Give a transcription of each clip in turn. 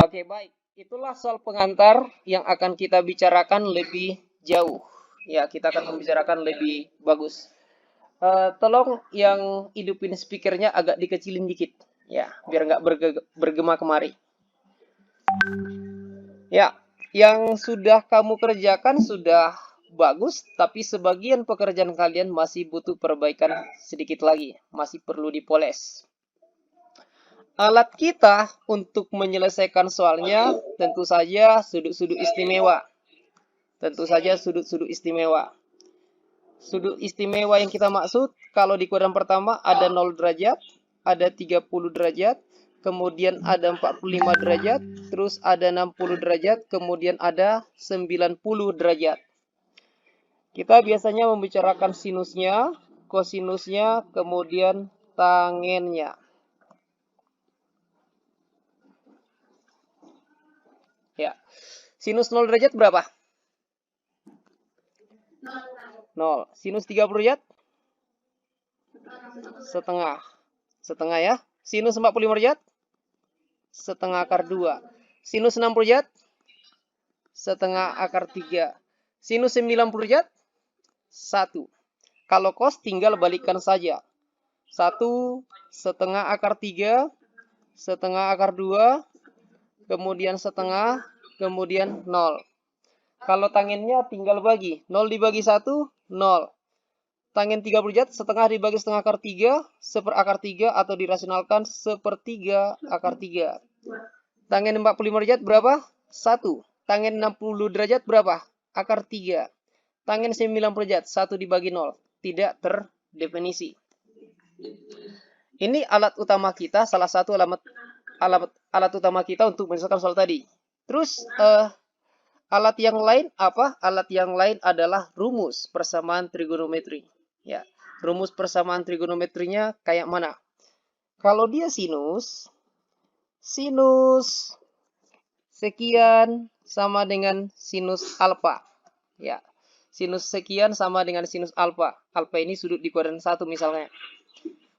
Oke, baik. Itulah soal pengantar yang akan kita bicarakan lebih jauh. Ya, kita akan membicarakan lebih bagus. Tolong yang hidupin speakernya agak dikecilin dikit. Ya, biar nggak bergema kemari. Ya, yang sudah kamu kerjakan sudah bagus, tapi sebagian pekerjaan kalian masih butuh perbaikan sedikit lagi. Masih perlu dipoles. Alat kita untuk menyelesaikan soalnya tentu saja sudut-sudut istimewa. Tentu saja sudut-sudut istimewa. Sudut istimewa yang kita maksud kalau di kuadran pertama ada 0 derajat, ada 30 derajat, kemudian ada 45 derajat, terus ada 60 derajat, kemudian ada 90 derajat. Kita biasanya membicarakan sinusnya, kosinusnya, kemudian tangennya. Ya. Sinus 0 derajat berapa? 0. Sinus 30 derajat? Setengah. Setengah ya. Sinus 45 derajat? Setengah akar 2. Sinus 60 derajat? Setengah akar 3. Sinus 90 derajat? 1. Kalau cos tinggal balikkan saja. 1 setengah akar 3, setengah akar 2, kemudian setengah, kemudian 0. Kalau tangennya tinggal bagi. 0 dibagi 1, 0. Tangen 30 derajat, setengah dibagi setengah akar 3, seperakar 3, atau dirasionalkan sepertiga akar 3. Tangen 45 derajat berapa? 1. Tangen 60 derajat berapa? Akar 3. Tangen 90 derajat, 1 dibagi 0. Tidak terdefinisi. Ini alat utama kita, salah satu alat utama kita untuk menyelesaikan soal tadi. Terus, alat yang lain apa? Alat yang lain adalah rumus persamaan trigonometri. Ya, rumus persamaan trigonometrinya kayak mana? Kalau dia sinus sekian sama dengan sinus alfa. Ya, sinus sekian sama dengan sinus alfa. Alfa ini sudut di kuadran 1 misalnya.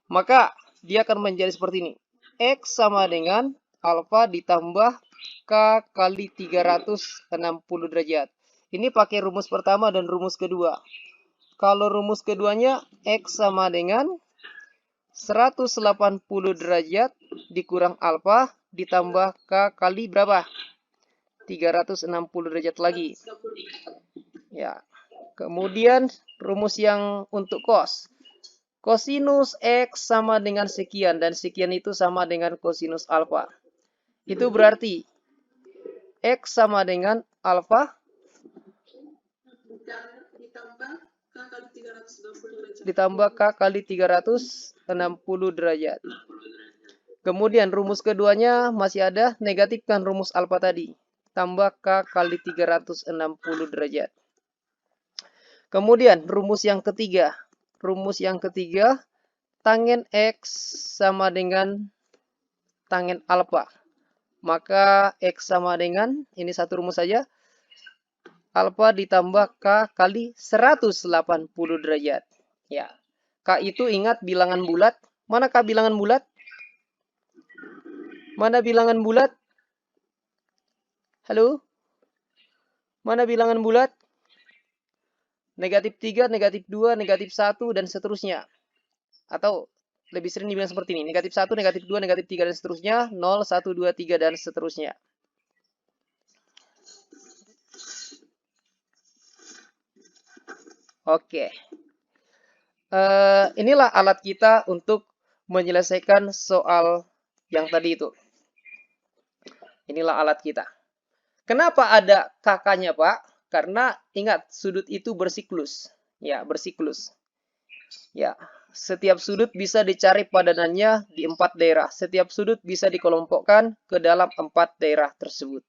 Maka dia akan menjadi seperti ini. X sama dengan alfa ditambah K kali 360 derajat. Ini pakai rumus pertama dan rumus kedua. Kalau rumus keduanya, X sama dengan 180 derajat dikurang alfa ditambah K kali berapa? 360 derajat lagi. Ya. Kemudian rumus yang untuk cos. Kosinus X sama dengan sekian, dan sekian itu sama dengan kosinus alfa. Itu berarti X sama dengan alfa ditambah K kali 360 derajat. Kemudian rumus keduanya masih ada, negatifkan rumus alfa tadi. Tambah K kali 360 derajat. Kemudian rumus yang ketiga. Rumus yang ketiga, tangen X sama dengan tangen alfa. Maka X sama dengan, ini satu rumus saja, alfa ditambah K kali 180 derajat. Ya. K itu ingat bilangan bulat. Mana K bilangan bulat? Mana bilangan bulat? Halo? Mana bilangan bulat? Negatif 3, negatif 2, negatif 1, dan seterusnya. Atau lebih sering dibilang seperti ini. Negatif 1, negatif 2, negatif 3, dan seterusnya. 0, 1, 2, 3, dan seterusnya. Oke. Inilah alat kita untuk menyelesaikan soal yang tadi itu. Inilah alat kita. Kenapa ada kakaknya, Pak? Karena ingat, sudut itu bersiklus. Ya, bersiklus. Ya, setiap sudut bisa dicari padanannya di 4 daerah. Setiap sudut bisa dikelompokkan ke dalam 4 daerah tersebut.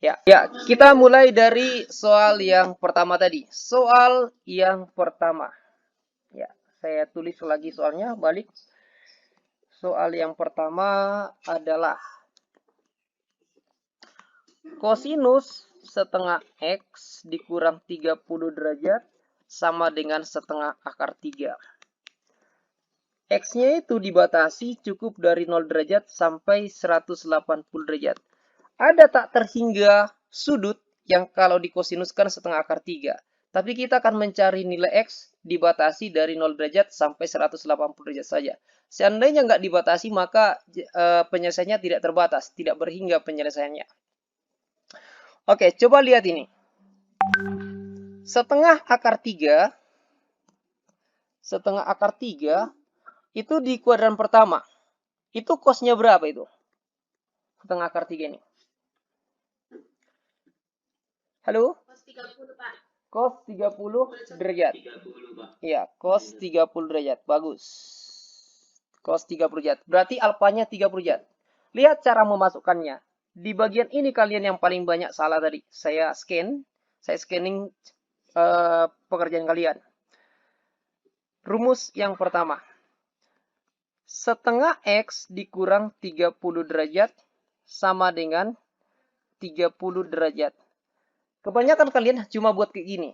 Ya, kita mulai dari soal yang pertama tadi. Soal yang pertama. Ya, saya tulis lagi soalnya, balik. Soal yang pertama adalah kosinus setengah X dikurang 30 derajat sama dengan setengah akar 3. X-nya itu dibatasi cukup dari 0 derajat sampai 180 derajat. Ada tak terhingga sudut yang kalau dikosinuskan setengah akar 3. Tapi kita akan mencari nilai X dibatasi dari 0 derajat sampai 180 derajat saja. Seandainya nggak dibatasi, maka penyelesaiannya tidak terbatas, tidak berhingga penyelesaiannya. Oke, coba lihat ini. Setengah akar 3 itu di kuadran pertama. Itu cos-nya berapa itu? Setengah akar 3 ini. Halo? Cos 30, Pak. Cos 30 derajat. Iya, cos 30 derajat. Bagus. Cos 30 derajat. Berarti alfanya 30 derajat. Lihat cara memasukkannya. Di bagian ini kalian yang paling banyak salah tadi. Saya scanning pekerjaan kalian. Rumus yang pertama. Setengah X dikurang 30 derajat sama dengan 30 derajat. Kebanyakan kalian cuma buat kayak gini.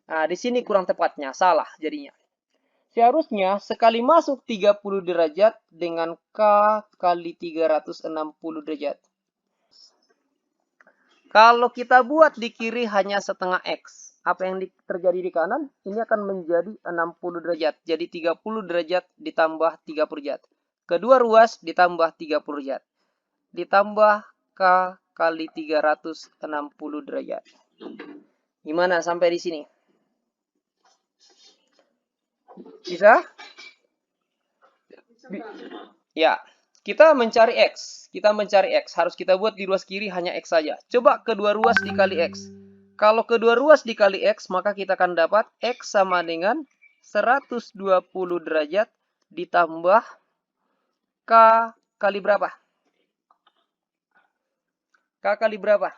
Nah, di sini kurang tepatnya, salah jadinya. Seharusnya sekali masuk 30 derajat dengan K kali 360 derajat. Kalau kita buat di kiri hanya setengah X, apa yang terjadi di kanan? Ini akan menjadi 60 derajat. Jadi 30 derajat ditambah 30 derajat. Kedua ruas ditambah 30 derajat. Ditambah K kali 360 derajat. Gimana sampai di sini? Bisa? Ya, kita mencari X. Harus kita buat di ruas kiri hanya X saja. Coba kedua ruas dikali X. Kalau kedua ruas dikali X, maka kita akan dapat X sama dengan 120 derajat ditambah K kali berapa? K kali berapa?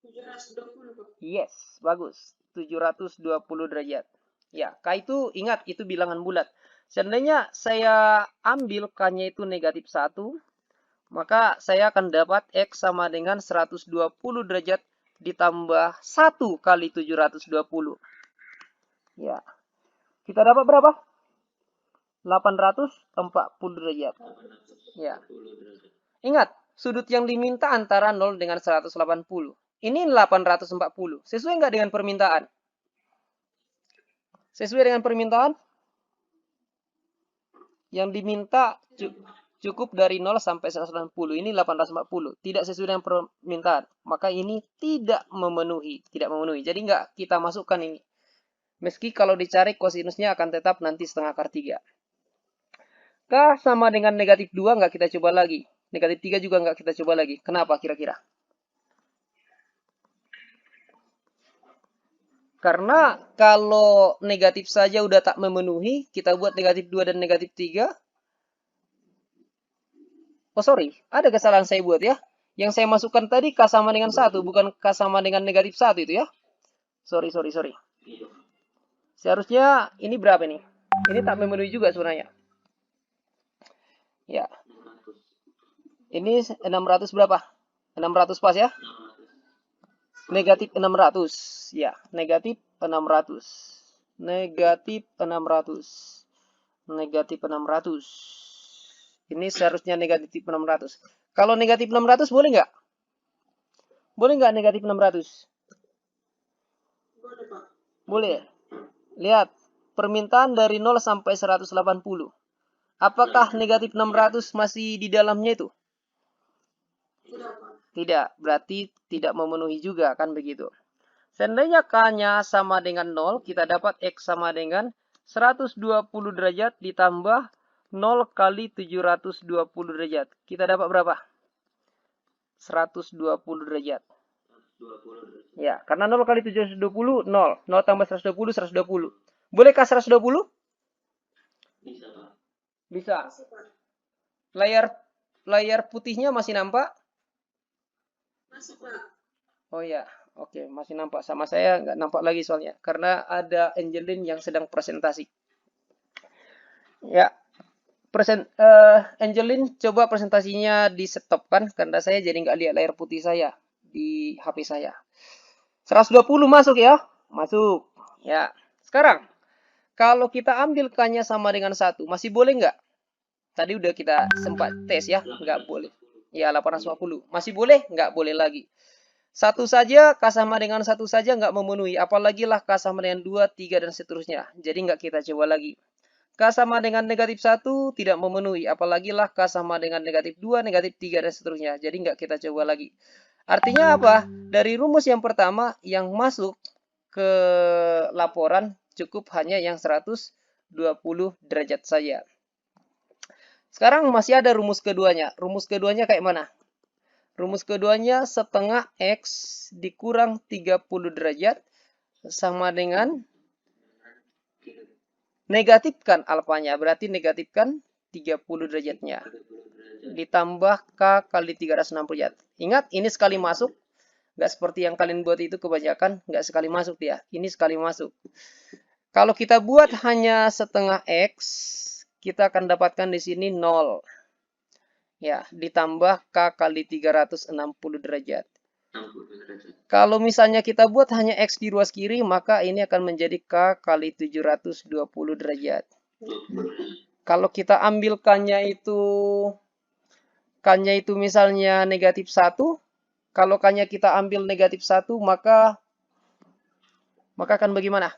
720. Yes, bagus. 720 derajat. Ya, K itu ingat, itu bilangan bulat. Seandainya saya ambil K-nya itu negatif 1, maka saya akan dapat X sama dengan 120 derajat ditambah 1 kali 720. Ya, kita dapat berapa? 840 derajat. Ya. Ingat, sudut yang diminta antara 0 dengan 180. Ini 840. Sesuai nggak dengan permintaan? Sesuai dengan permintaan? Yang diminta cukup dari 0 sampai 180. Ini 840. Tidak sesuai dengan permintaan. Maka ini tidak memenuhi. Jadi nggak kita masukkan ini. Meski kalau dicari kosinusnya akan tetap nanti setengah akar 3. K sama dengan negatif 2 nggak kita coba lagi. Negatif 3 juga nggak kita coba lagi. Kenapa kira-kira? Karena kalau negatif saja udah tak memenuhi, kita buat negatif 2 dan negatif 3. Oh sorry, ada kesalahan saya buat ya. Yang saya masukkan tadi K sama dengan 1, bukan K sama dengan negatif 1 itu ya. Sorry. Seharusnya ini berapa nih? Ini tak memenuhi juga sebenarnya. Ya. Ini 600 berapa? 600 pas ya? Negatif 600. Ya, negatif 600. Negatif 600. Negatif 600. Ini seharusnya negatif 600. Kalau negatif 600 boleh nggak? Boleh nggak negatif 600? Boleh, Pak. Boleh. Lihat, permintaan dari 0 sampai 180. Apakah negatif 600 masih di dalamnya itu? Tidak, Pak. Tidak, berarti tidak memenuhi juga, kan begitu. Seandainya K-nya sama dengan 0, kita dapat X sama dengan 120 derajat ditambah 0 kali 720 derajat. Kita dapat berapa? 120 derajat. Ya, karena 0 kali 720, 0. 0 tambah 120, 120. Bolehkah 120? Bisa, Pak. Bisa. Masih, Pak. Layar putihnya masih nampak? Masih, Pak. Oh ya, oke, masih nampak. Sama saya nggak nampak lagi soalnya. Karena ada Angelin yang sedang presentasi. Ya, Angelin coba presentasinya di stopkan. Karena saya jadi nggak lihat layar putih saya di HP saya. 120 masuk ya? Masuk. Ya, sekarang Kalau kita ambil K-nya sama dengan 1, masih boleh nggak? Tadi udah kita sempat tes ya, nggak boleh. Ya, 850. Masih boleh? Nggak boleh lagi. Satu saja, K sama dengan 1 saja nggak memenuhi. Apalagi lah K sama dengan 2, 3, dan seterusnya. Jadi nggak kita coba lagi. K sama dengan negatif 1 tidak memenuhi. Apalagi lah K sama dengan negatif 2, negatif 3, dan seterusnya. Jadi nggak kita coba lagi. Artinya apa? Dari rumus yang pertama, yang masuk ke laporan cukup hanya yang 120 derajat saja. Sekarang masih ada rumus keduanya. Rumus keduanya kayak mana? Rumus keduanya setengah X dikurang 30 derajat sama dengan negatifkan alfanya. Berarti negatifkan 30 derajatnya. Ditambah K kali 360 derajat. Ingat, ini sekali masuk. Nggak seperti yang kalian buat itu kebanyakan. Nggak sekali masuk ya. Ini sekali masuk. Kalau kita buat hanya setengah X, kita akan dapatkan di sini 0. Ya, ditambah K kali 360 derajat. Kalau misalnya kita buat hanya X di ruas kiri, maka ini akan menjadi K kali 720 derajat. Kalau kita ambil K-nya itu misalnya negatif 1, kalau K-nya kita ambil negatif 1, maka akan bagaimana?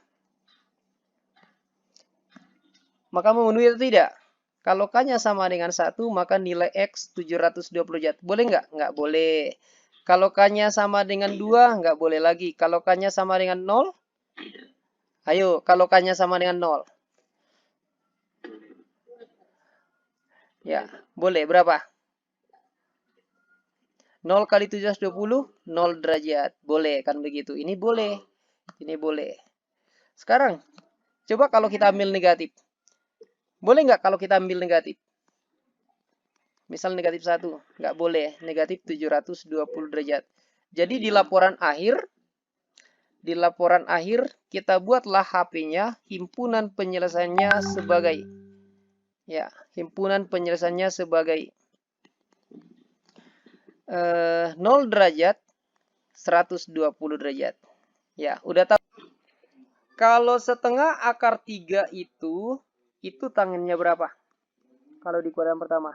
Maka memenuhi atau tidak? Kalau K-nya sama dengan 1, maka nilai X 720 derajat. Boleh nggak? Nggak boleh. Kalau K-nya sama dengan 2, nggak boleh lagi. Kalau K-nya sama dengan 0? Ayo, kalau K-nya sama dengan 0. Ya, boleh. Berapa? 0 kali 720, 0 derajat. Boleh, kan begitu. Ini boleh. Ini boleh. Sekarang, coba kalau kita ambil negatif. Boleh nggak kalau kita ambil negatif? Misal negatif 1. Nggak boleh. Negatif 720 derajat. Jadi di laporan akhir, kita buatlah HP-nya, himpunan penyelesaiannya sebagai. Ya, himpunan penyelesaiannya sebagai 0 derajat, 120 derajat. Ya, udah tahu. Kalau setengah akar 3 itu tangennya berapa? Kalau di kuadran pertama.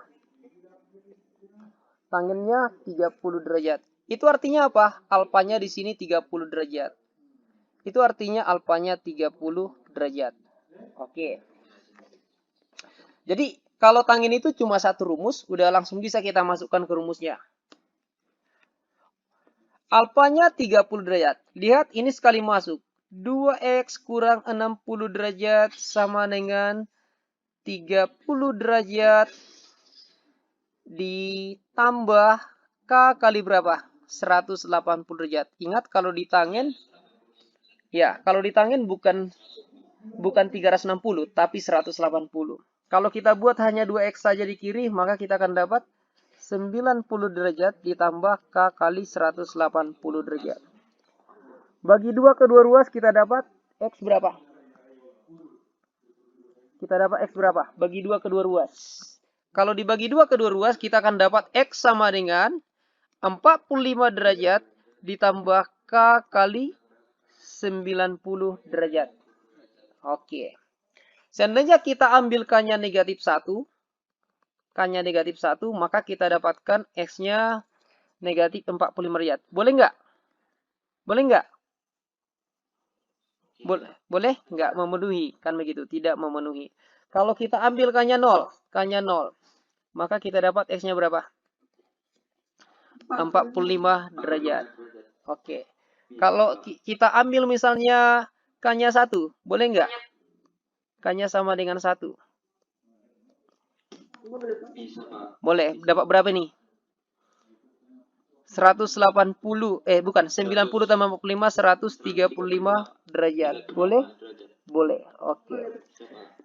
Tangennya 30 derajat. Itu artinya apa? Alfanya di sini 30 derajat. Itu artinya alfanya 30 derajat. Oke. Jadi, kalau tangen itu cuma satu rumus, udah langsung bisa kita masukkan ke rumusnya. Alfanya 30 derajat. Lihat, ini sekali masuk. 2X kurang 60 derajat sama dengan 30 derajat ditambah K kali berapa? 180 derajat. Ingat, kalau di tangen, ya, kalau di tangen bukan 360, tapi 180. Kalau kita buat hanya 2X saja di kiri, maka kita akan dapat 90 derajat ditambah K kali 180 derajat. Bagi 2 kedua ruas kita dapat X berapa? Kita dapat X berapa? Bagi 2 kedua ruas. Kalau dibagi 2 kedua ruas, kita akan dapat X sama dengan 45 derajat ditambah K kali 90 derajat. Oke. Seandainya kita ambil K-nya negatif 1, K-nya negatif 1, maka kita dapatkan X-nya negatif 45 derajat. Boleh nggak? Boleh nggak? Boleh? Nggak memenuhi. Kan begitu, tidak memenuhi. Kalau kita ambil K-nya 0, maka kita dapat X-nya berapa? 45 derajat. Oke. Kalau kita ambil misalnya K-nya 1, boleh nggak? K-nya sama dengan 1. Boleh. Dapat berapa nih? 180, bukan, 90 tambah 45, 135 derajat. Boleh? Boleh. Oke.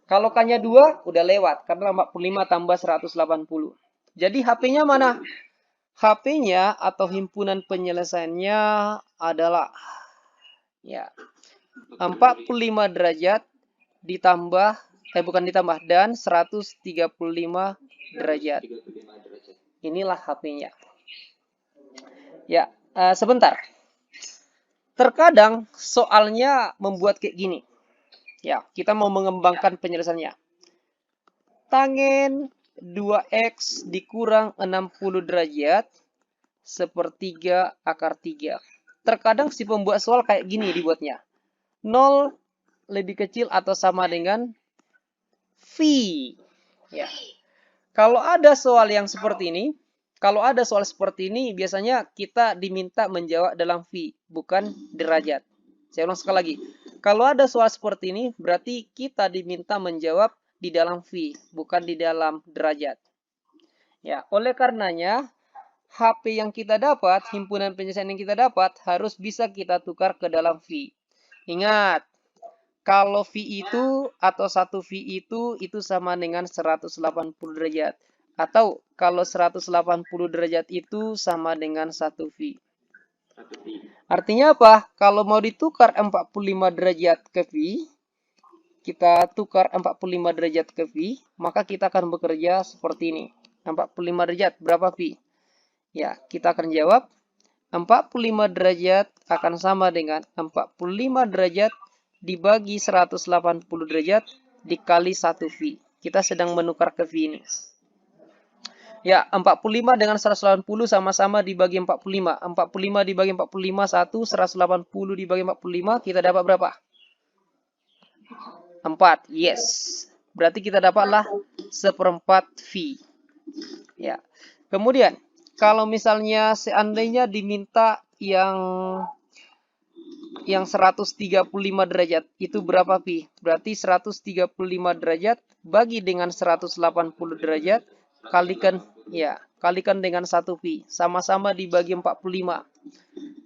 Kalau K-nya 2, udah lewat. Karena 45 tambah 180. Jadi HP-nya mana? HP-nya atau himpunan penyelesaiannya adalah ya 45 derajat ditambah, dan 135 derajat. Inilah HP-nya. Ya, sebentar. Terkadang soalnya membuat kayak gini. Ya, kita mau mengembangkan penjelasannya. Tangen 2x dikurang 60 derajat sepertiga akar 3. Terkadang si pembuat soal kayak gini dibuatnya. 0 lebih kecil atau sama dengan V. Ya. Kalau ada soal yang seperti ini, biasanya kita diminta menjawab dalam V, bukan derajat. Saya ulang sekali lagi. Kalau ada soal seperti ini, berarti kita diminta menjawab di dalam V, bukan di dalam derajat. Ya, oleh karenanya, HP yang kita dapat, himpunan penyelesaian yang kita dapat, harus bisa kita tukar ke dalam V. Ingat, kalau V itu atau 1 V itu sama dengan 180 derajat. Atau kalau 180 derajat itu sama dengan 1 V. Artinya apa? Kalau mau ditukar 45 derajat ke V, kita tukar 45 derajat ke V, maka kita akan bekerja seperti ini. 45 derajat, berapa V? Ya, kita akan jawab 45 derajat akan sama dengan 45 derajat dibagi 180 derajat dikali 1 V. Kita sedang menukar ke V ini. Ya, 45 dengan 180 sama-sama dibagi 45. 45 dibagi 45, 1. 180 dibagi 45, kita dapat berapa? 4. Yes. Berarti kita dapatlah 1/4 V. Ya. Kemudian, kalau misalnya seandainya diminta yang 135 derajat, itu berapa pi? Berarti 135 derajat bagi dengan 180 derajat kalikan dengan 1 pi. Sama-sama dibagi 45.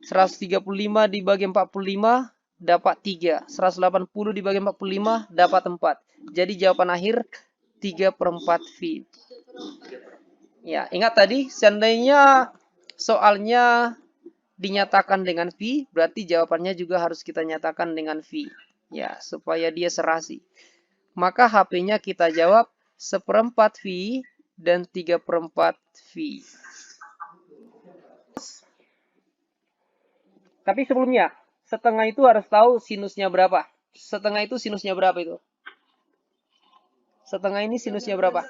135 dibagi 45 dapat 3. 180 dibagi 45 dapat 4. Jadi jawaban akhir 3/4 pi. Ya, ingat tadi seandainya soalnya dinyatakan dengan V, berarti jawabannya juga harus kita nyatakan dengan V. Ya, supaya dia serasi. Maka HP-nya kita jawab 1/4 V dan 3/4 V. Tapi sebelumnya, setengah itu harus tahu sinusnya berapa. Setengah itu sinusnya berapa itu? Setengah ini sinusnya berapa?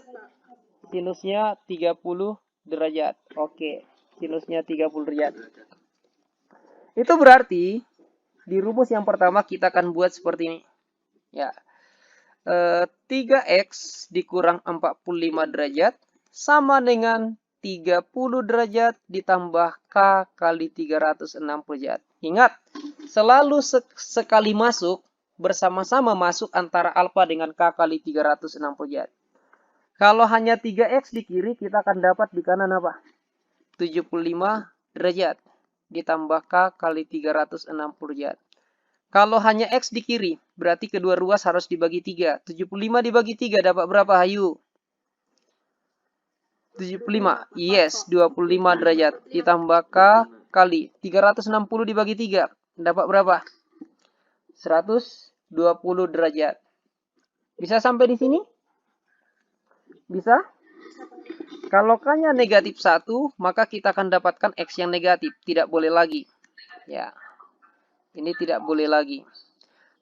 Sinusnya 30 derajat. Oke, sinusnya 30 derajat. Itu berarti di rumus yang pertama kita akan buat seperti ini. Ya. 3x dikurang 45 derajat sama dengan 30 derajat ditambah K kali 360 derajat. Ingat, selalu sekali masuk bersama-sama masuk antara alfa dengan K kali 360 derajat. Kalau hanya 3x di kiri, kita akan dapat di kanan apa? 75 derajat ditambah K kali 360 derajat. Kalau hanya X di kiri, berarti kedua ruas harus dibagi 3. 75 dibagi 3 dapat berapa, Hayu? 75. Yes, 25 derajat. Ditambah K kali 360 dibagi 3. Dapat berapa? 120 derajat. Bisa sampai di sini? Bisa? Kalau K-nya negatif 1, maka kita akan dapatkan X yang negatif. Tidak boleh lagi. Ya. Ini tidak boleh lagi.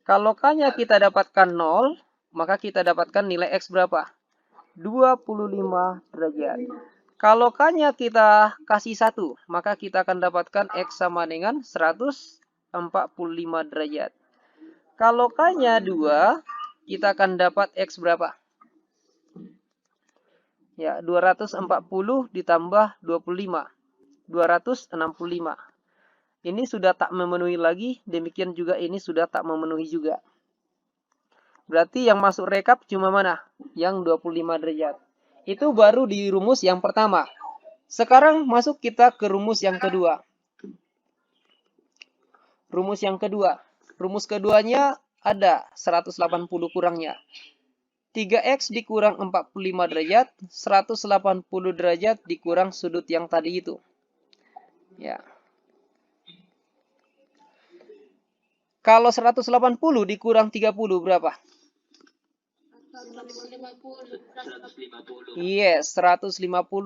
Kalau K-nya kita dapatkan 0, maka kita dapatkan nilai X berapa? 25 derajat. Kalau K-nya kita kasih 1, maka kita akan dapatkan X sama dengan 145 derajat. Kalau K-nya 2, kita akan dapat X berapa? Ya, 240 ditambah 25. 265. Ini sudah tak memenuhi lagi, demikian juga ini sudah tak memenuhi juga. Berarti yang masuk rekap cuma mana? Yang 25 derajat. Itu baru di rumus yang pertama. Sekarang masuk kita ke rumus yang kedua. Rumus yang kedua. Rumus keduanya ada 180 kurangnya. 3x dikurang 45 derajat, 180 derajat dikurang sudut yang tadi itu. Ya. Kalau 180 dikurang 30 berapa? 150. Yes, 150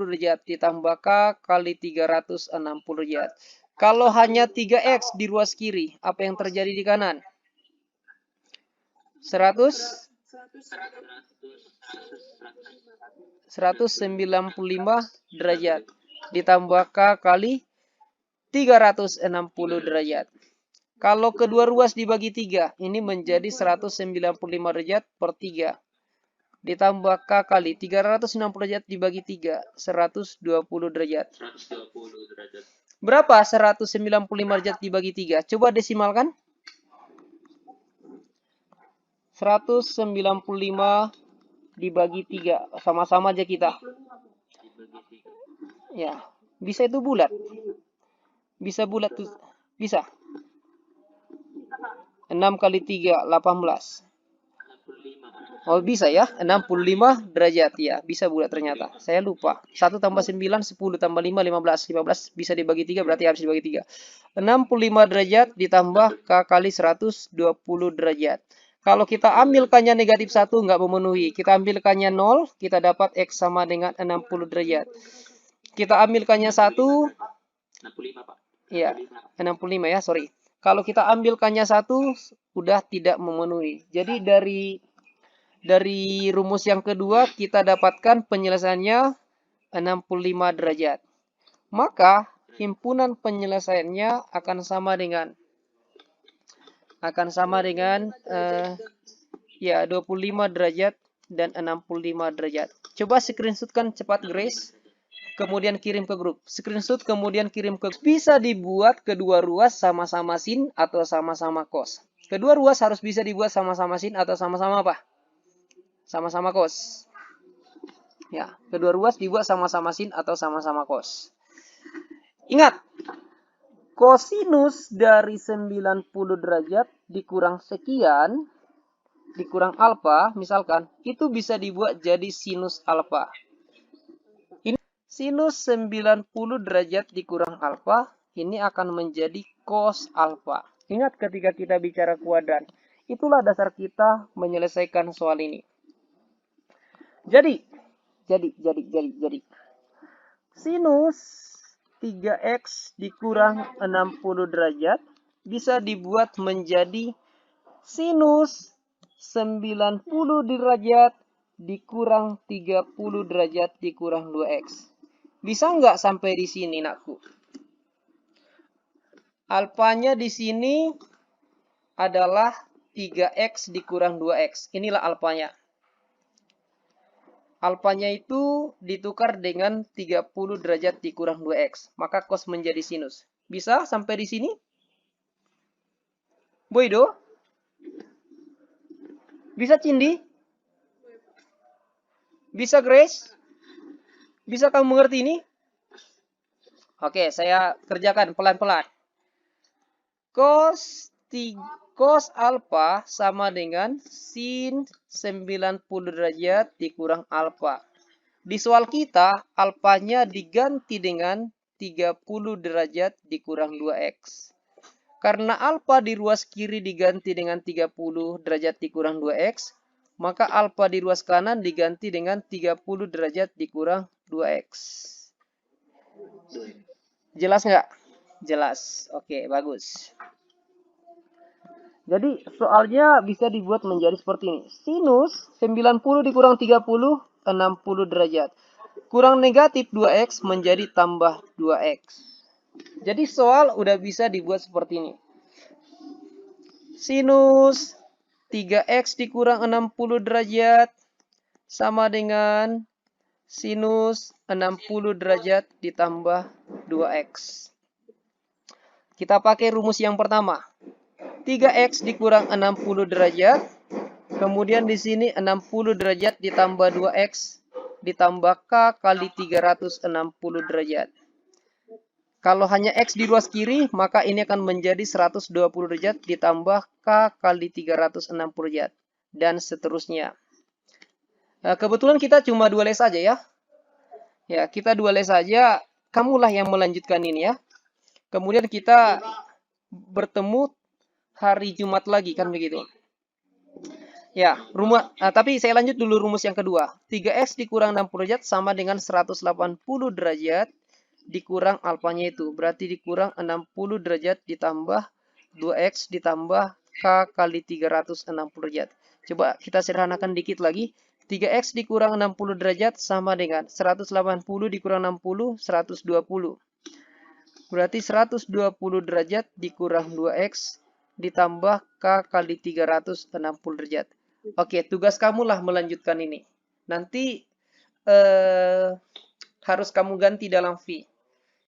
derajat ditambah K kali 360 derajat. Kalau hanya 3x di ruas kiri, apa yang terjadi di kanan? 195 derajat ditambah K kali 360 derajat. Kalau kedua ruas dibagi 3, ini menjadi 195 derajat per 3. Ditambah K kali 360 derajat dibagi 3, 120 derajat. 120 derajat. Berapa 195 derajat dibagi 3? Coba desimalkan. 195 dibagi 3. Sama-sama aja kita. Dibagi 3. Ya, bisa itu bulat. Bisa bulat tuh. Bisa. 6 kali 3, 18. 65. Oh, bisa ya. 65 derajat. Ya, bisa bulat ternyata. Saya lupa. 1 tambah 9, 10 tambah 5, 15. 15 bisa dibagi 3, berarti harus dibagi 3. 65 derajat ditambah K kali 120 derajat. Kalau kita ambilkannya negatif 1, nggak memenuhi. Kita ambilkannya 0, kita dapat X sama dengan 60 derajat. Kita ambilkannya 1, 65, Pak. ya, 65 ya, sorry. Kalau kita ambilkannya 1, udah tidak memenuhi. Jadi dari rumus yang kedua, kita dapatkan penyelesaiannya 65 derajat. Maka, himpunan penyelesaiannya akan sama dengan ya 25 derajat dan 65 derajat. Coba screenshotkan cepat Grace, kemudian kirim ke grup. Screenshot kemudian kirim ke grup. Bisa dibuat kedua ruas sama-sama sin atau sama-sama cos. Kedua ruas harus bisa dibuat sama-sama sin atau sama-sama apa? Sama-sama cos. Ya, kedua ruas dibuat sama-sama sin atau sama-sama cos. Ingat, kosinus dari 90 derajat dikurang sekian, dikurang alfa, misalkan, itu bisa dibuat jadi sinus alfa. Ini sinus 90 derajat dikurang alfa, ini akan menjadi cos alfa. Ingat ketika kita bicara kuadran, itulah dasar kita menyelesaikan soal ini. Jadi. Sinus 3x dikurang 60 derajat bisa dibuat menjadi sinus 90 derajat dikurang 30 derajat dikurang 2x. Bisa nggak sampai di sini, nakku? Alfanya di sini adalah 3x dikurang 2x. Inilah alfanya. Alfanya itu ditukar dengan 30 derajat dikurang 2x. Maka cos menjadi sinus. Bisa sampai di sini? Boydo? Bisa Cindi? Bisa Grace? Bisa kamu mengerti ini? Oke, saya kerjakan pelan-pelan. Cos alfa sama dengan sin 90 derajat dikurang alfa. Di soal kita, alfanya diganti dengan 30 derajat dikurang 2x. Karena alfa di ruas kiri diganti dengan 30 derajat dikurang 2x, maka alfa di ruas kanan diganti dengan 30 derajat dikurang 2x. Jelas nggak? Jelas. Oke, bagus. Jadi soalnya bisa dibuat menjadi seperti ini. Sinus 90 dikurang 30, 60 derajat. Kurang negatif 2x menjadi tambah 2x. Jadi soal udah bisa dibuat seperti ini. Sinus 3x dikurang 60 derajat sama dengan sinus 60 derajat ditambah 2x. Kita pakai rumus yang pertama. 3x dikurang 60 derajat. Kemudian di sini 60 derajat ditambah 2x ditambah K kali 360 derajat. Kalau hanya X di ruas kiri, maka ini akan menjadi 120 derajat ditambah K kali 360 derajat. Dan seterusnya. Nah, kebetulan kita cuma 2 les saja ya. Ya, kita 2 les saja. Kamulah yang melanjutkan ini ya. Kemudian kita bertemu hari Jumat lagi, kan begitu. Ya, tapi saya lanjut dulu rumus yang kedua. 3x dikurang 60 derajat sama dengan 180 derajat dikurang alfanya itu. Berarti dikurang 60 derajat ditambah 2x ditambah K kali 360 derajat. Coba kita sederhanakan dikit lagi. 3x dikurang 60 derajat sama dengan 180 dikurang 60, 120. Berarti 120 derajat dikurang 2x ditambah K kali 360 derajat. Oke, tugas kamu lah melanjutkan ini. Nanti harus kamu ganti dalam V.